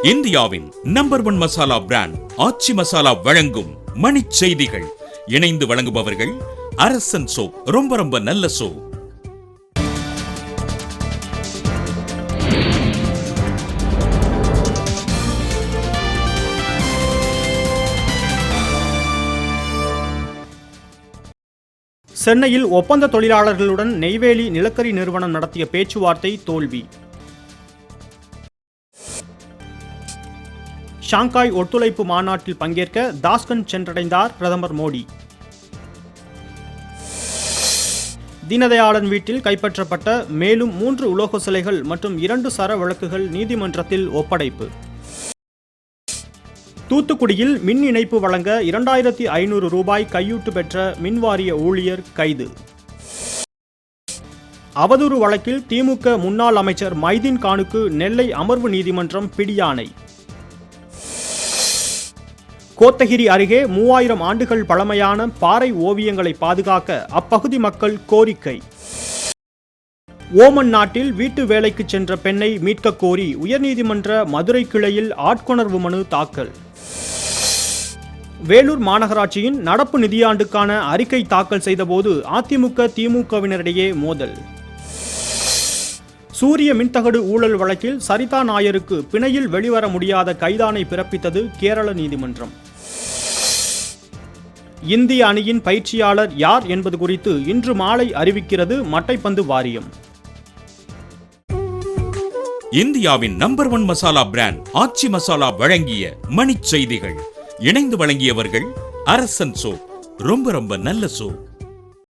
இந்தியாவின் number 1 masala brand ஆச்சி மசாலா வழங்கும் மணிச் செய்திகள். இணைந்து வழங்குபவர்கள் அரசன் சோப். ரொம்ப நல்ல சோப். சென்னையில் ஒப்பந்த தொழிலாளர்களுடன் நெய்வேலி நிலக்கரி நிறுவனம் நடத்திய பேச்சுவார்த்தை தோல்வி. ஷாங்காய் ஒத்துழைப்பு மாநாட்டில் பங்கேற்க தாஸ்கண்ட் சென்றடைந்தார் பிரதமர் மோடி. தீனதயாளன் வீட்டில் கைப்பற்றப்பட்ட மேலும் 3 உலோக சிலைகள் மற்றும் 2 சர வழக்குகள் நீதிமன்றத்தில் ஒப்படைப்பு. தூத்துக்குடியில் மின் இணைப்பு வழங்க 2500 ரூபாய் கையூட்டு பெற்ற மின்வாரிய ஊழியர் கைது. அவதூறு வழக்கில் திமுக முன்னாள் அமைச்சர் மைதீன் கானுக்கு நெல்லை அமர்வு நீதிமன்றம் பிடியாணை. கோத்தகிரி அருகே 3000 ஆண்டுகள் பழமையான பாறை ஓவியங்களை பாதுகாக்க அப்பகுதி மக்கள் கோரிக்கை. ஓமன் நாட்டில் வீட்டு வேலைக்கு சென்ற பெண்ணை மீட்க கோரி உயர்நீதிமன்ற மதுரை கிளையில் ஆட்கொணர்வு மனு தாக்கல். வேலூர் மாநகராட்சியின் நடப்பு நிதியாண்டுக்கான அறிக்கை தாக்கல் செய்தபோது அதிமுக திமுகவினரிடையே மோதல். சூரிய மின்தகடு ஊழல் வழக்கில் சரிதா நாயருக்கு பிணையில் வெளிவர முடியாத கைதாணை பிறப்பித்தது கேரள நீதிமன்றம். இந்திய அணியின் பயிற்சியாளர் யார் என்பது குறித்து இன்று மாலை அறிவிக்கிறது மட்டைப்பந்து வாரியம். இந்தியாவின் நம்பர் 1 மசாலா பிராண்ட் ஆச்சி மசாலா வழங்கிய மணிச் செய்திகள். இணைந்து வழங்கியவர்கள் அரசன் சோப். ரொம்ப நல்ல சோப்.